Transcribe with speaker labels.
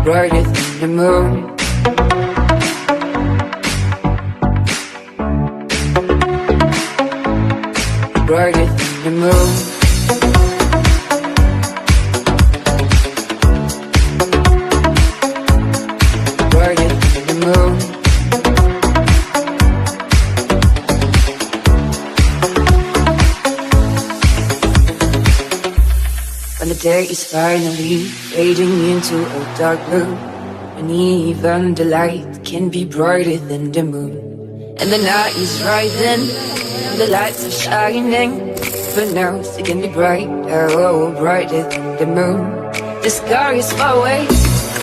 Speaker 1: brighter than the moon. Brighter than the moon. Brighter than the moon. When the day is finally fading into a dark blue, and even the light can be brighter than the moon. And the night is rising, and the lights are shining, but now it can be bright, oh, brighter than the moon. The sky is far away,